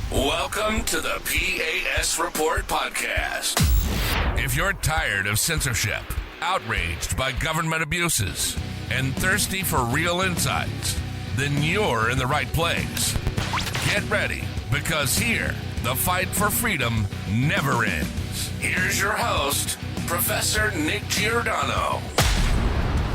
Welcome to the P.A.S. Report podcast. If you're tired of censorship, outraged by government abuses, and thirsty for real insights, then you're in the right place. Get ready, because here, the fight for freedom never ends. Here's your host, Professor Nick Giordano.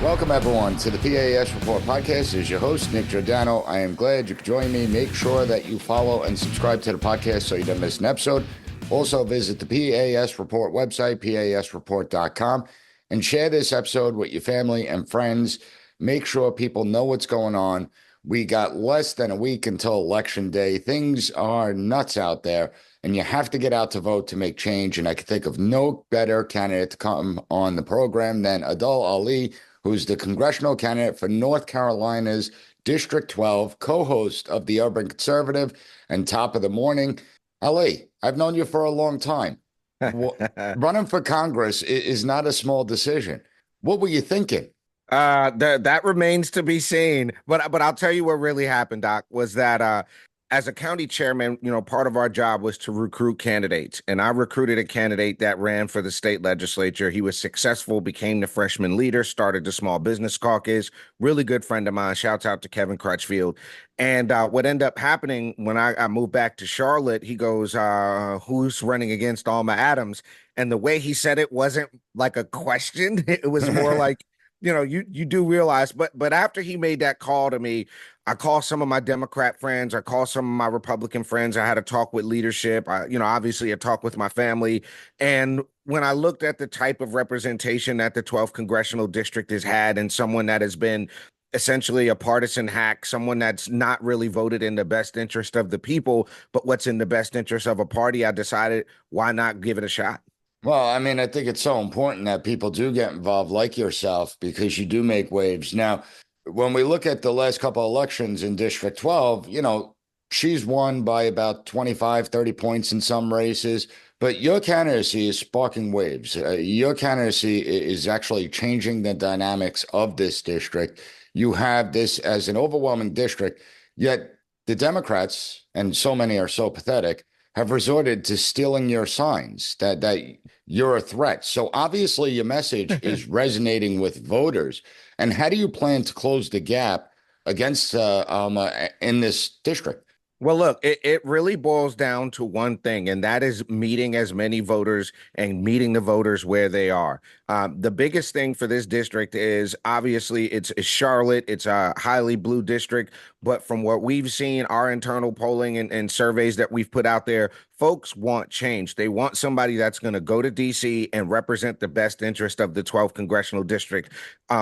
Welcome, everyone, to the P.A.S. Report podcast. This is your host, Nick Giordano. I am glad you could join me. Make sure that you follow and subscribe to the podcast so you don't miss an episode. Also, visit the P.A.S. Report website, pasreport.com, and share this episode with your family and friends. Make sure people know what's going on. We got less than a week until Election Day. Things are nuts out there, and you have to get out to vote to make change. And I can think of no better candidate to come on the program than Addul Ali, who's the congressional candidate for North Carolina's District 12, co-host of the Urban Conservative and Top of the Morning. Ali, I've known you for a long time. Running for Congress is not a small decision. What were you thinking? That remains to be seen. But I'll tell you what really happened, Doc, was that as a county chairman, part of our job was to recruit candidates. And I recruited a candidate that ran for the state legislature. He was successful, became the freshman leader, started the small business caucus. Really good friend of mine. Shouts out to Kevin Crutchfield. And what ended up happening when I moved back to Charlotte, he goes, who's running against Alma Adams? And the way he said it wasn't like a question. It was more like, you do realize, but after he made that call to me, I called some of my Democrat friends. I called some of my Republican friends. I had a talk with leadership. Obviously a talk with my family. And when I looked at the type of representation that the 12th Congressional District has had, and someone that has been essentially a partisan hack, someone that's not really voted in the best interest of the people, but what's in the best interest of a party, I decided, why not give it a shot? Well, I mean, I think it's so important that people do get involved like yourself because you do make waves. Now, when we look at the last couple of elections in District 12, she's won by about 25, 30 points in some races, but your candidacy is sparking waves. Your candidacy is actually changing the dynamics of this district. You have this as an overwhelming district, yet the Democrats, and so many are so pathetic, have resorted to stealing your signs that you're a threat. So obviously your message is resonating with voters. And how do you plan to close the gap against Alma in this district? Well, look, it really boils down to one thing, and that is meeting as many voters and meeting the voters where they are. The biggest thing for this district is obviously it's Charlotte. It's a highly blue district. But from what we've seen, our internal polling and surveys that we've put out there, folks want change. They want somebody that's going to go to D.C. and represent the best interest of the 12th Congressional District.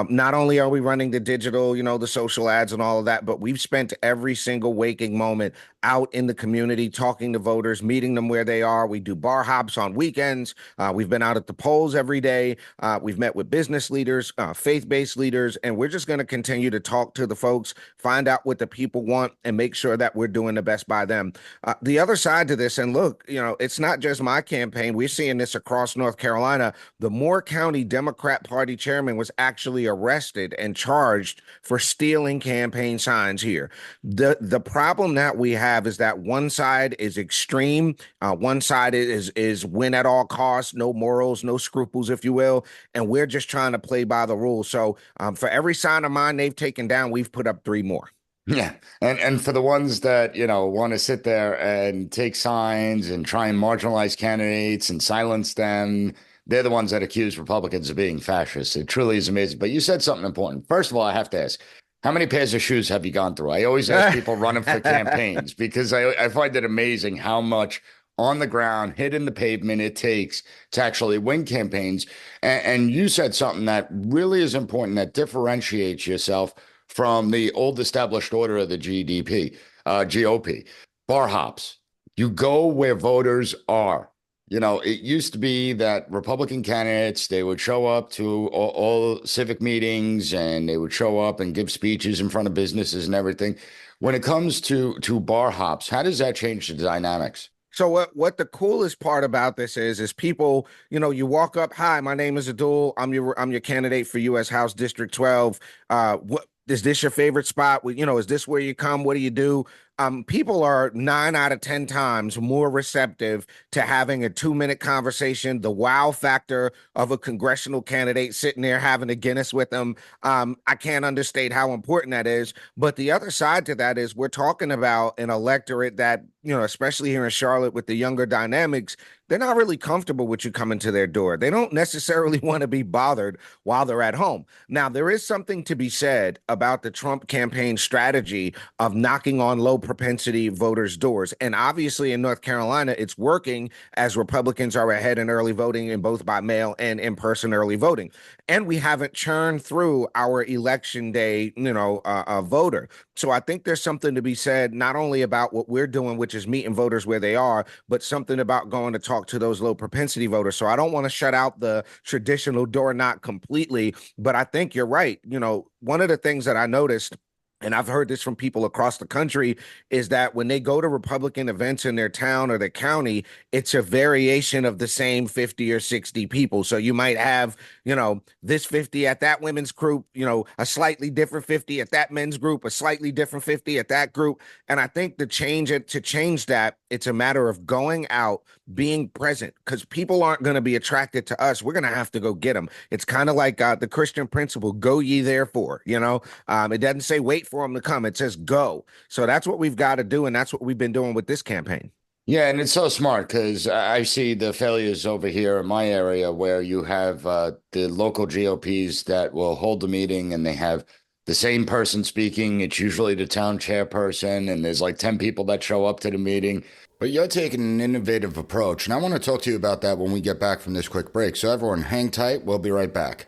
Not only are we running the digital, the social ads and all of that, but we've spent every single waking moment out in the community, talking to voters, meeting them where they are. We do bar hops on weekends. We've been out at the polls every day. We've met with business leaders, faith-based leaders, and we're just going to continue to talk to the folks, find out what the people want, and make sure that we're doing the best by them. The other side to this, and look, it's not just my campaign. We're seeing this across North Carolina. The Moore County Democrat Party chairman was actually arrested and charged for stealing campaign signs here. The problem that we have is that one side is extreme. One side is win at all costs, no morals, no scruples, if you will. And we're just trying to play by the rules. So for every sign of mine they've taken down, we've put up 3 more. Yeah. And for the ones that, want to sit there and take signs and try and marginalize candidates and silence them, they're the ones that accuse Republicans of being fascists. It truly is amazing. But you said something important. First of all, I have to ask, how many pairs of shoes have you gone through? I always ask people running for campaigns because I find it amazing how much on the ground, hitting the pavement it takes to actually win campaigns. And you said something that really is important that differentiates yourself from the old established order of the GOP, bar hops. You go where voters are. It used to be that Republican candidates, they would show up to all civic meetings and they would show up and give speeches in front of businesses and everything. When it comes to bar hops, how does that change the dynamics? So what the coolest part about this is people, you walk up, hi, my name is Addul. I'm your candidate for U.S. House District 12. What is this your favorite spot? Is this where you come? What do you do? people are 9 out of 10 times more receptive to having a 2 minute conversation. The wow factor of a congressional candidate sitting there having a Guinness with them. I can't understate how important that is. But the other side to that is we're talking about an electorate that, especially here in Charlotte with the younger dynamics, they're not really comfortable with you coming to their door. They don't necessarily want to be bothered while they're at home. Now, there is something to be said about the Trump campaign strategy of knocking on low propensity voters' doors. And obviously in North Carolina, it's working as Republicans are ahead in early voting in both by mail and in-person early voting. And we haven't churned through our election day, voter. So I think there's something to be said, not only about what we're doing, which is meeting voters where they are, but something about going to talk to those low propensity voters. So I don't want to shut out the traditional door knock completely, but I think you're right. One of the things that I noticed, and I've heard this from people across the country, is that when they go to Republican events in their town or their county, it's a variation of the same 50 or 60 people. So you might have, this 50 at that women's group, a slightly different 50 at that men's group, a slightly different 50 at that group. And I think to change that, it's a matter of going out, being present, because people aren't going to be attracted to us. We're going to have to go get them. It's kind of like the Christian principle, go ye therefore, it doesn't say wait for them to come. It says go. So that's what we've got to do. And that's what we've been doing with this campaign. Yeah, and it's so smart because I see the failures over here in my area where you have the local GOPs that will hold the meeting and they have the same person speaking. It's usually the town chairperson, and there's like 10 people that show up to the meeting. But you're taking an innovative approach, and I want to talk to you about that when we get back from this quick break. So everyone, hang tight. We'll be right back.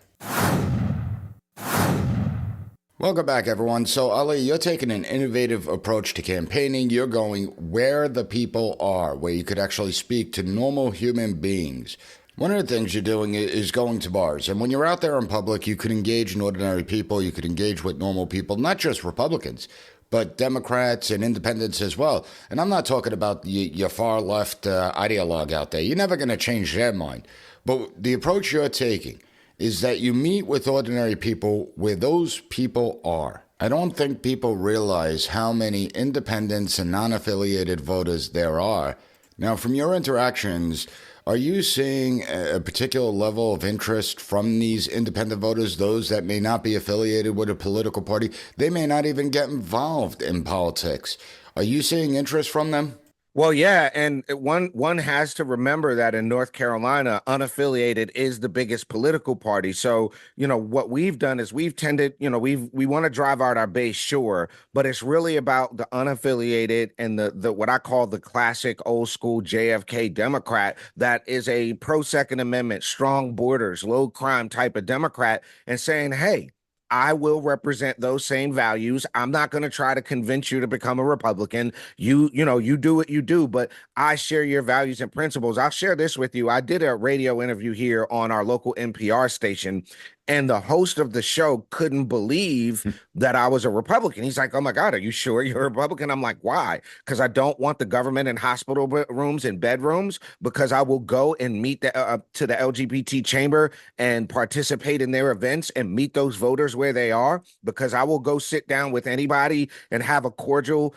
Welcome back, everyone. So, Ali, you're taking an innovative approach to campaigning. You're going where the people are, where you could actually speak to normal human beings. One of the things you're doing is going to bars. And when you're out there in public, you could engage in ordinary people. You could engage with normal people, not just Republicans, but Democrats and independents as well. And I'm not talking about your far left ideologue out there. You're never going to change their mind. But the approach you're taking is that you meet with ordinary people where those people are. I don't think people realize how many independents and non-affiliated voters there are. Now, from your interactions, are you seeing a particular level of interest from these independent voters, those that may not be affiliated with a political party? They may not even get involved in politics. Are you seeing interest from them? Well, yeah, and one has to remember that in North Carolina, unaffiliated is the biggest political party. So, what we've done is we've tended, we want to drive out our base, sure, but it's really about the unaffiliated and the what I call the classic old school JFK Democrat that is a pro-Second Amendment, strong borders, low crime type of Democrat, and saying, hey, I will represent those same values. I'm not going to try to convince you to become a Republican. You do what you do, but I share your values and principles. I'll share this with you. I did a radio interview here on our local NPR station, and the host of the show couldn't believe that I was a Republican. He's like, oh my God, are you sure you're a Republican? I'm like, why? Because I don't want the government in hospital rooms and bedrooms, because I will go and meet to the LGBT chamber and participate in their events and meet those voters where they are, because I will go sit down with anybody and have a cordial,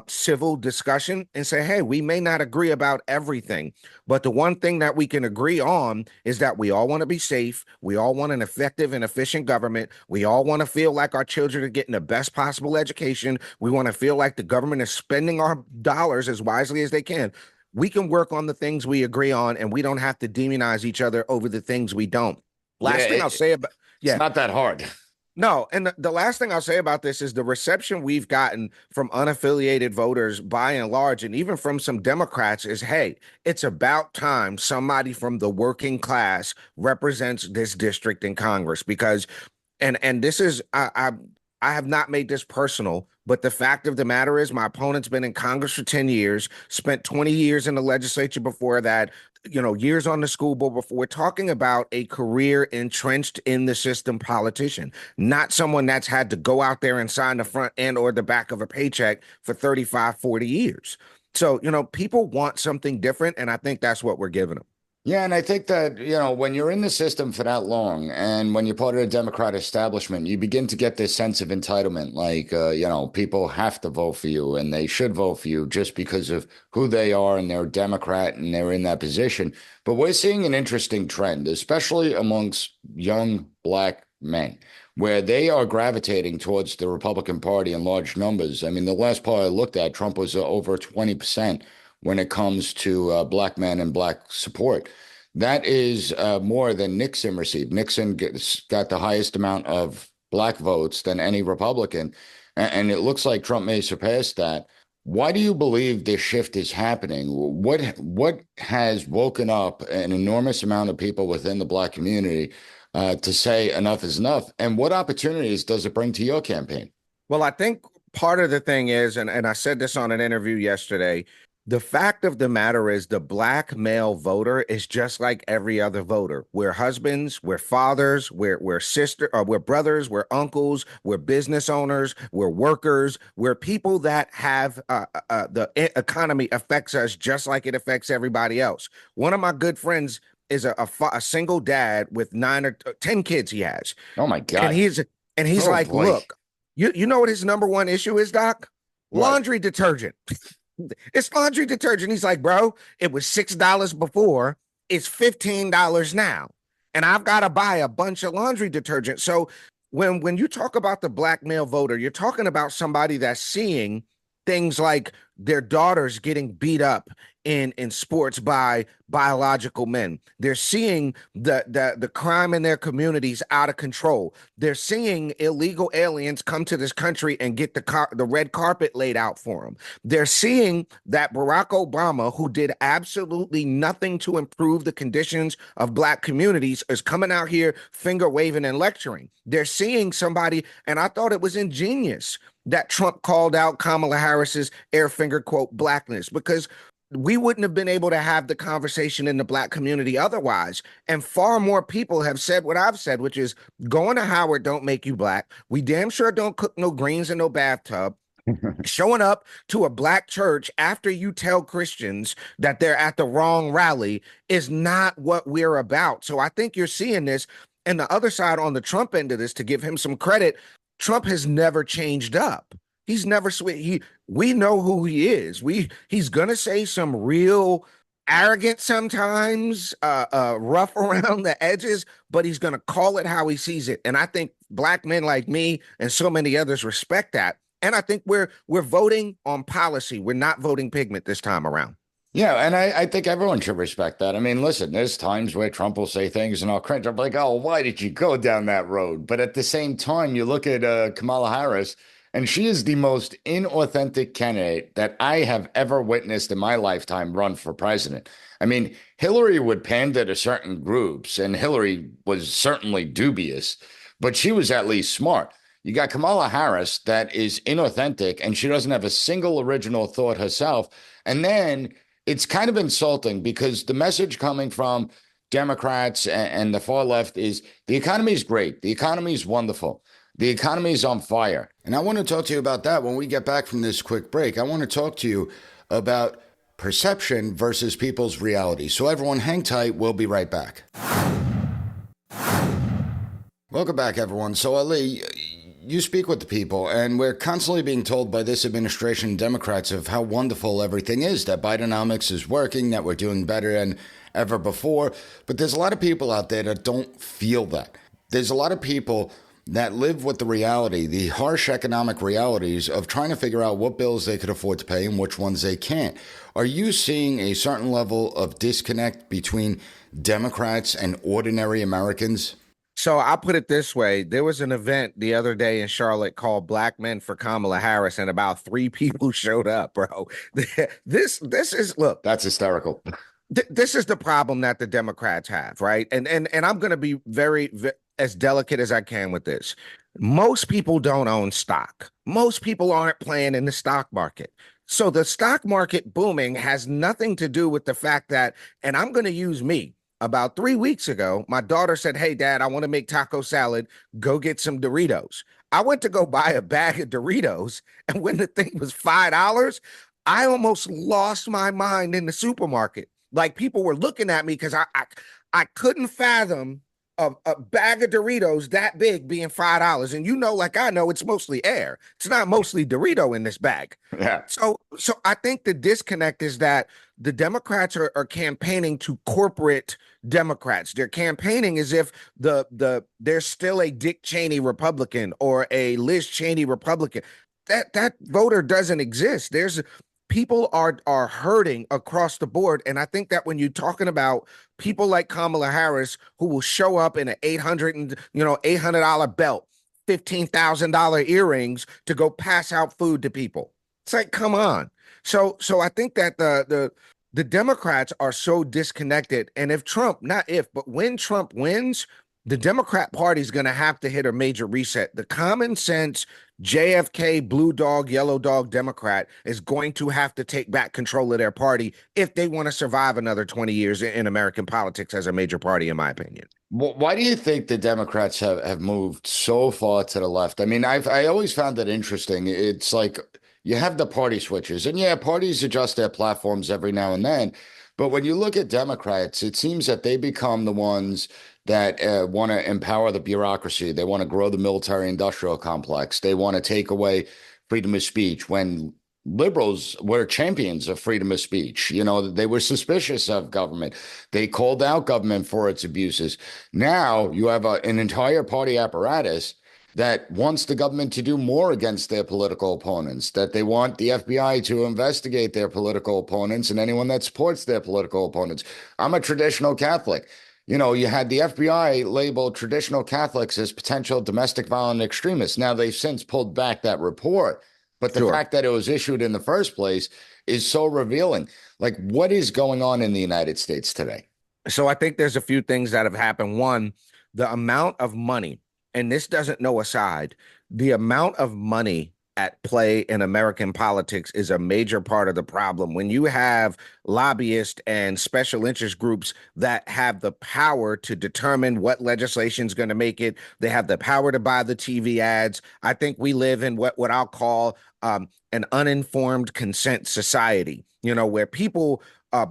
civil discussion and say, hey, we may not agree about everything, but the one thing that we can agree on is that we all want to be safe. We all want an effective and efficient government. We all want to feel like our children are getting the best possible education. We want to feel like the government is spending our dollars as wisely as they can. We can work on the things we agree on, and we don't have to demonize each other over the things we don't. Last thing I'll say about it's not that hard. No, and the last thing I'll say about this is the reception we've gotten from unaffiliated voters by and large, and even from some Democrats, is, hey, it's about time somebody from the working class represents this district in Congress, because, and this is, I have not made this personal, but the fact of the matter is my opponent's been in Congress for 10 years, spent 20 years in the legislature before that, years on the school board before. We're talking about a career entrenched in the system politician, not someone that's had to go out there and sign the front end or the back of a paycheck for 35, 40 years. So, people want something different, and I think that's what we're giving them. Yeah, and I think that, when you're in the system for that long and when you're part of the Democrat establishment, you begin to get this sense of entitlement. Like, people have to vote for you and they should vote for you just because of who they are and they're a Democrat and they're in that position. But we're seeing an interesting trend, especially amongst young black men, where they are gravitating towards the Republican Party in large numbers. I mean, the last poll I looked at, Trump was over 20% when it comes to black men and black support. That is more than Nixon received. Nixon got the highest amount of black votes than any Republican, and it looks like Trump may surpass that. Why do you believe this shift is happening? What has woken up an enormous amount of people within the black community to say enough is enough? And what opportunities does it bring to your campaign? Well, I think part of the thing is, and I said this on an interview yesterday, the fact of the matter is the black male voter is just like every other voter. We're husbands, we're fathers, we're sister, we're brothers, we're uncles, we're business owners, we're workers, we're people that have the economy affects us just like it affects everybody else. One of my good friends is a single dad with 9 or 10 kids he has, Oh my and God. he's Oh like, boy. look, you know what his number one issue is, Doc? What? Laundry detergent. It's laundry detergent. He's like, bro, it was $6 before. It's $15 now. And I've got to buy a bunch of laundry detergent. So when you talk about the black male voter, you're talking about somebody that's seeing things like their daughters getting beat up in sports by biological men. They're seeing the crime in their communities out of control. They're seeing illegal aliens come to this country and get the red carpet laid out for them. They're seeing that Barack Obama, who did absolutely nothing to improve the conditions of black communities, is coming out here finger waving and lecturing. They're seeing somebody, and I thought it was ingenious that Trump called out Kamala Harris's air finger quote blackness, because we wouldn't have been able to have the conversation in the black community otherwise. And far more people have said what I've said, which is going to Howard don't make you black. We damn sure don't cook no greens in no bathtub. Showing up to a black church after you tell Christians that they're at the wrong rally is not what we're about. So I think you're seeing this. And the other side on the Trump end of this, to give him some credit, Trump has never changed up. He's never we know who he is. He's gonna say some real arrogant sometimes, rough around the edges, but he's gonna call it how he sees it. And I think black men like me and so many others respect that. And I think we're voting on policy. We're not voting pigment this time around. Yeah, and I think everyone should respect that. I mean, listen, there's times where Trump will say things and I'll cringe. I'm like, oh, why did you go down that road? But at the same time, you look at Kamala Harris, and she is the most inauthentic candidate that I have ever witnessed in my lifetime run for president. I mean, Hillary would pander to certain groups, and Hillary was certainly dubious, but she was at least smart. You got Kamala Harris that is inauthentic, and she doesn't have a single original thought herself. And then it's kind of insulting because the message coming from Democrats and the far left is the economy is great. The economy is wonderful. The economy is on fire. And I want to talk to you about that when we get back from this quick break. I want to talk to you about perception versus people's reality. So everyone hang tight. We'll be right back. Welcome back, everyone. So Ali, you speak with the people, and we're constantly being told by this administration, Democrats, of how wonderful everything is, that Bidenomics is working, that we're doing better than ever before. But there's a lot of people out there that don't feel that. There's a lot of people that live with the reality, the harsh economic realities of trying to figure out what bills they could afford to pay and which ones they can't. Are you seeing a certain level of disconnect between Democrats and ordinary Americans? So I'll put it this way. There was an event the other day in Charlotte called Black Men for Kamala Harris, and about 3 people showed up, bro. This is, look, That's hysterical. this is the problem that the Democrats have, right? And I'm going to be very as delicate as I can with this. Most people don't own stock. Most people aren't playing in the stock market. So the stock market booming has nothing to do with the fact that, and I'm going to use me. About 3 weeks ago, my daughter said, "Hey, Dad, I want to make taco salad. Go get some Doritos." I went to go buy a bag of Doritos, and when the thing was $5, I almost lost my mind in the supermarket. Like people were looking at me because I couldn't fathom a bag of Doritos that big being $5. And like I know, it's mostly air. It's not mostly Dorito in this bag. Yeah. So I think the disconnect is that the Democrats are campaigning to corporate Democrats. They're campaigning as if there's still a Dick Cheney Republican or a Liz Cheney Republican. That voter doesn't exist. There's people are hurting across the board. And I think that when you're talking about people like Kamala Harris, who will show up in an $800 belt, $15,000 earrings to go pass out food to people. It's like, come on. So I think that the Democrats are so disconnected. And if Trump, not if, but when Trump wins, the Democrat Party is going to have to hit a major reset. The common sense JFK blue dog, yellow dog Democrat is going to have to take back control of their party if they want to survive another 20 years in American politics as a major party, in my opinion. Why do you think the Democrats have moved so far to the left? I mean, I always found it interesting. It's like you have the party switches, and yeah, parties adjust their platforms every now and then. But when you look at Democrats, it seems that they become the ones that want to empower the bureaucracy. They want to grow the military industrial complex. They want to take away freedom of speech when liberals were champions of freedom of speech. They were suspicious of government. They called out government for its abuses. Now you have an entire party apparatus that wants the government to do more against their political opponents, that they want the FBI to investigate their political opponents and anyone that supports their political opponents. I'm a traditional Catholic. You had the FBI label traditional Catholics as potential domestic violent extremists. Now, they've since pulled back that report. But the fact that it was issued in the first place is so revealing. Like, what is going on in the United States today? So I think there's a few things that have happened. One, the amount of money, and this doesn't know aside, the amount of money at play in American politics is a major part of the problem. When you have lobbyists and special interest groups that have the power to determine what legislation is going to make it, they have the power to buy the TV ads. I think we live in what I'll call an uninformed consent society, where people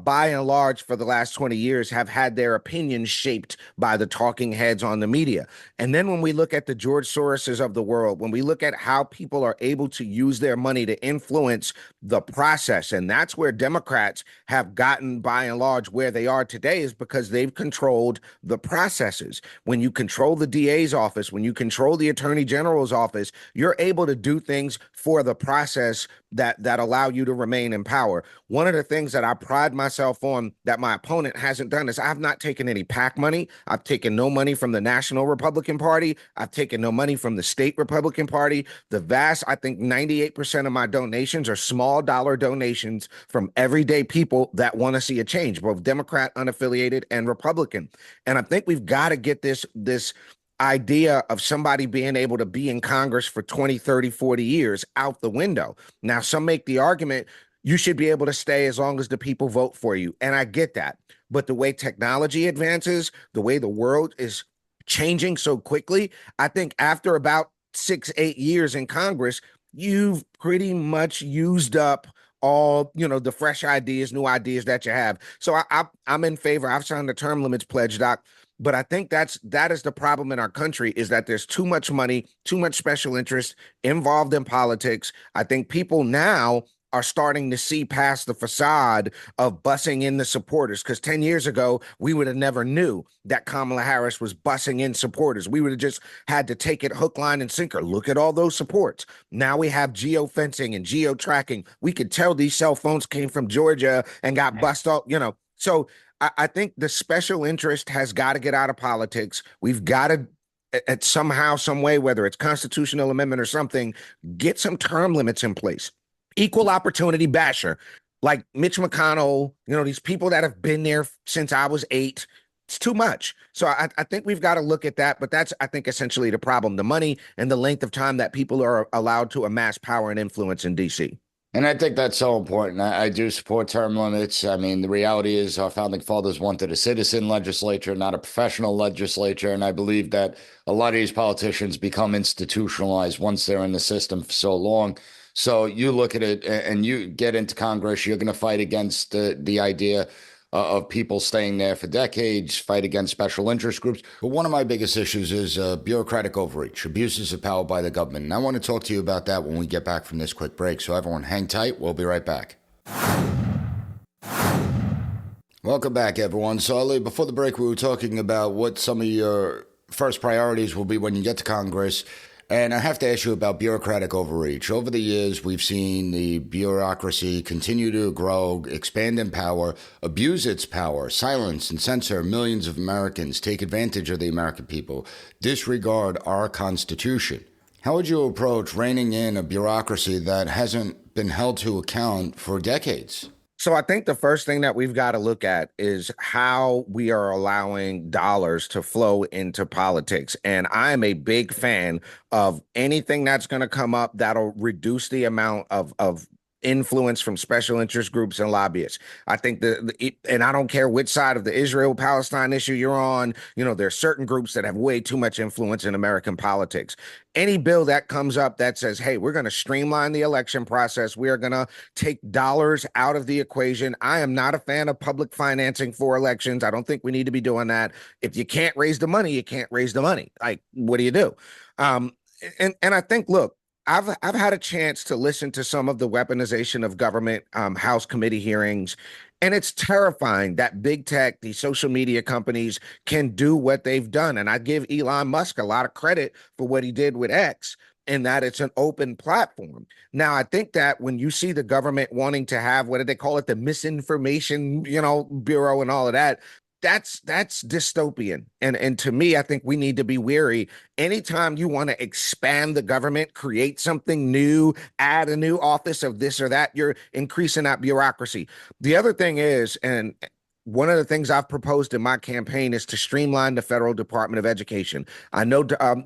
by and large, for the last 20 years, have had their opinions shaped by the talking heads on the media. And then when we look at the George Soroses of the world, when we look at how people are able to use their money to influence the process, and that's where Democrats have gotten, by and large, where they are today, is because they've controlled the processes. When you control the DA's office, when you control the Attorney General's office, you're able to do things for the process that allow you to remain in power. One of the things that I pride myself on that my opponent hasn't done is I've not taken any PAC money. I've taken no money from the National Republican Party. I've taken no money from the state Republican Party. I think 98% of my donations are small dollar donations from everyday people that want to see a change, both Democrat, unaffiliated, and Republican. And I think we've got to get this idea of somebody being able to be in Congress for 20, 30, 40 years out the window. Now, some make the argument you should be able to stay as long as the people vote for you. And I get that. But the way technology advances, the way the world is changing so quickly, I think after about 6, 8 years in Congress, you've pretty much used up all, the fresh ideas, new ideas that you have. So I'm in favor. I've signed the term limits pledge, Doc. But I think that is the problem in our country, is that there's too much money, too much special interest involved in politics. I think people now are starting to see past the facade of bussing in the supporters, because 10 years ago, we would have never knew that Kamala Harris was bussing in supporters. We would have just had to take it hook, line, and sinker. Look at all those supports. Now we have geofencing and geo-tracking. We could tell these cell phones came from Georgia and got bussed off, So I think the special interest has got to get out of politics. We've got to, at somehow, some way, whether it's constitutional amendment or something, get some term limits in place. Equal opportunity basher, like Mitch McConnell, these people that have been there since I was 8. It's too much. So I think we've got to look at that. But that's, I think, essentially the problem, the money and the length of time that people are allowed to amass power and influence in D.C. And I think that's so important. I do support term limits. I mean, the reality is our founding fathers wanted a citizen legislature, not a professional legislature. And I believe that a lot of these politicians become institutionalized once they're in the system for so long. So you look at it and you get into Congress, you're going to fight against the idea of people staying there for decades, fight against special interest groups. But one of my biggest issues is bureaucratic overreach, abuses of power by the government. And I want to talk to you about that when we get back from this quick break. So everyone hang tight. We'll be right back. Welcome back, everyone. So, Ali, before the break, we were talking about what some of your first priorities will be when you get to Congress. And I have to ask you about bureaucratic overreach. Over the years, we've seen the bureaucracy continue to grow, expand in power, abuse its power, silence and censor millions of Americans, take advantage of the American people, disregard our Constitution. How would you approach reining in a bureaucracy that hasn't been held to account for decades? So I think the first thing that we've got to look at is how we are allowing dollars to flow into politics. And I am a big fan of anything that's going to come up that'll reduce the amount of influence from special interest groups and lobbyists. I think and I don't care which side of the Israel-Palestine issue you're on, there's certain groups that have way too much influence in American politics. Any bill that comes up that says, hey, we're going to streamline the election process, we are going to take dollars out of the equation. I am not a fan of public financing for elections. I don't think we need to be doing that. If you can't raise the money, you can't raise the money. Like, what do you do? And I think, look, I've had a chance to listen to some of the weaponization of government House committee hearings, and it's terrifying that big tech, these social media companies, can do what they've done. And I give Elon Musk a lot of credit for what he did with X, in that it's an open platform. Now, I think that when you see the government wanting to have, what do they call it, the misinformation, bureau and all of that, that's dystopian. And to me, I think we need to be wary. Anytime you want to expand the government, create something new, add a new office of this or that, you're increasing that bureaucracy. The other thing is, and one of the things I've proposed in my campaign is to streamline the federal Department of Education. I know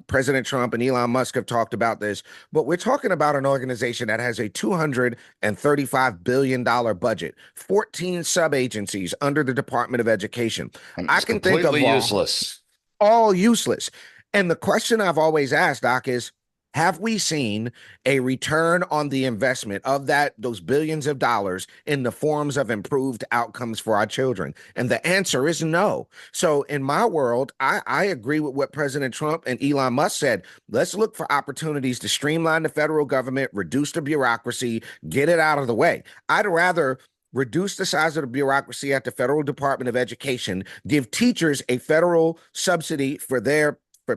President Trump and Elon Musk have talked about this, but we're talking about an organization that has a $235 billion budget, 14 sub-agencies under the Department of Education. And I can think of useless. All useless. And the question I've always asked, Doc, is, have we seen a return on the investment of those billions of dollars in the forms of improved outcomes for our children? And the answer is no. So in my world, I agree with what President Trump and Elon Musk said. Let's look for opportunities to streamline the federal government, reduce the bureaucracy, get it out of the way. I'd rather reduce the size of the bureaucracy at the Federal Department of Education, give teachers a federal subsidy for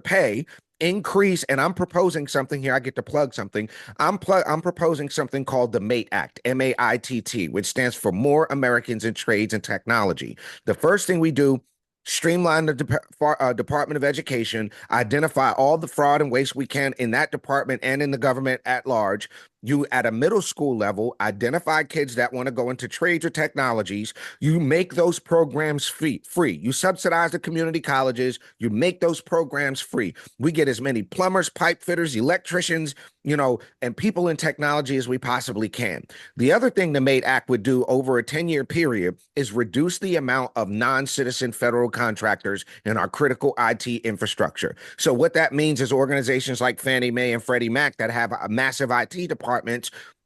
pay, increase, and I'm proposing something here. I get to plug something. I'm proposing something called the MATE Act, MAITT, which stands for More Americans in Trades and Technology. The first thing we do, streamline the Department of Education, identify all the fraud and waste we can in that department and in the government at large. You, at a middle school level, identify kids that want to go into trades or technologies. You make those programs free. You subsidize the community colleges. You make those programs free. We get as many plumbers, pipe fitters, electricians, and people in technology as we possibly can. The other thing the MATE Act would do over a 10-year period is reduce the amount of non-citizen federal contractors in our critical IT infrastructure. So what that means is organizations like Fannie Mae and Freddie Mac that have a massive IT departments,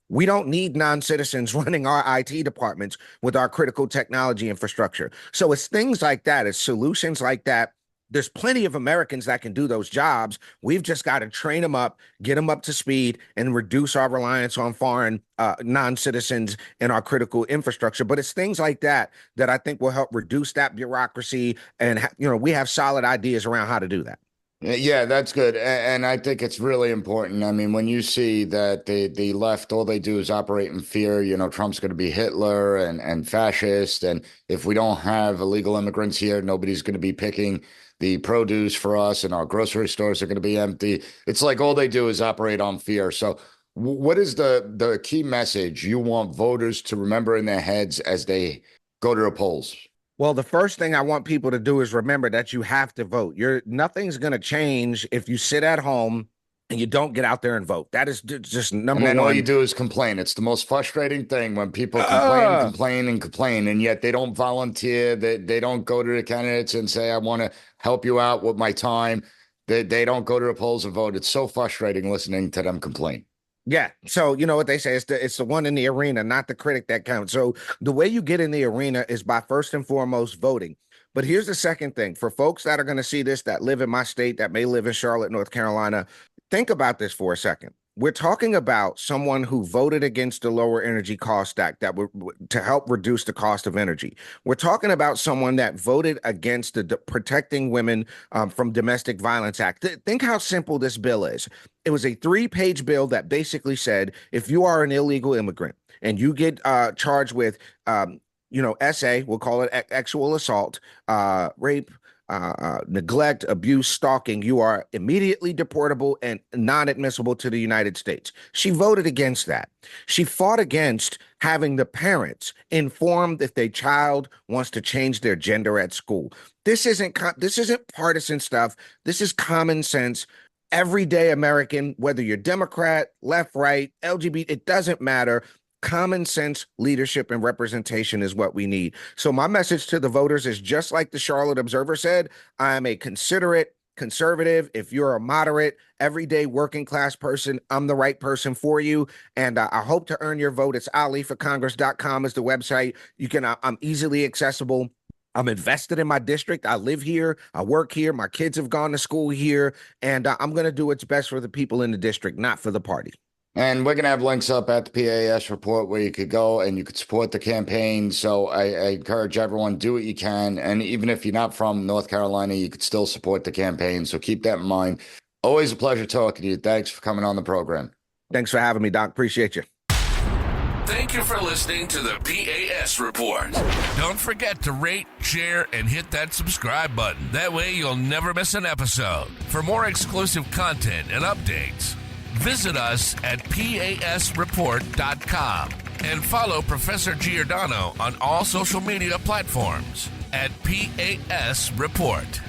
we don't need non-citizens running our IT departments with our critical technology infrastructure. So it's things like that, it's solutions like that. There's plenty of Americans that can do those jobs. We've just got to train them up, get them up to speed, and reduce our reliance on foreign non-citizens in our critical infrastructure. But it's things like that that I think will help reduce that bureaucracy. And, we have solid ideas around how to do that. Yeah, that's good. And I think it's really important. I mean, when you see that the left, all they do is operate in fear, Trump's going to be Hitler and fascist. And if we don't have illegal immigrants here, nobody's going to be picking the produce for us, and our grocery stores are going to be empty. It's like all they do is operate on fear. So what is the key message you want voters to remember in their heads as they go to the polls? Well, the first thing I want people to do is remember that you have to vote. Nothing's going to change if you sit at home and you don't get out there and vote. That is just number one. And then all you do is complain. It's the most frustrating thing when people complain, and yet they don't volunteer. They don't go to the candidates and say, I want to help you out with my time. They don't go to the polls and vote. It's so frustrating listening to them complain. Yeah. So you know what they say, it's the one in the arena, not the critic that counts. So the way you get in the arena is by first and foremost voting. But here's the second thing for folks that are going to see this, that live in my state, that may live in Charlotte, North Carolina. Think about this for a second. We're talking about someone who voted against the Lower Energy Cost Act that would to help reduce the cost of energy. We're talking about someone that voted against the Protecting Women from Domestic Violence Act. Think how simple this bill is. It was a 3-page bill that basically said if you are an illegal immigrant and you get charged with, SA, we'll call it sexual assault, rape, neglect, abuse, stalking, you are immediately deportable and non-admissible to the United States. She voted against that. She fought against having the parents informed if their child wants to change their gender at school. This isn't partisan stuff. This is common sense. Everyday American, whether you're Democrat, left, right, LGBT, it doesn't matter. Common sense leadership and representation is what we need. So my message to the voters is just like the Charlotte Observer said, I am a considerate conservative. If you're a moderate, everyday working class person, I'm the right person for you. And I hope to earn your vote. It's aliforcongress.com is the website. You can, I'm easily accessible. I'm invested in my district. I live here. I work here. My kids have gone to school here. And I'm going to do what's best for the people in the district, not for the party. And we're going to have links up at the P.A.S. report where you could go and you could support the campaign. So I encourage everyone, do what you can. And even if you're not from North Carolina, you could still support the campaign. So keep that in mind. Always a pleasure talking to you. Thanks for coming on the program. Thanks for having me, Doc. Appreciate you. Thank you for listening to the P.A.S. Report. Don't forget to rate, share, and hit that subscribe button. That way you'll never miss an episode. For more exclusive content and updates, visit us at PASreport.com and follow Professor Giordano on all social media platforms at PAS Report.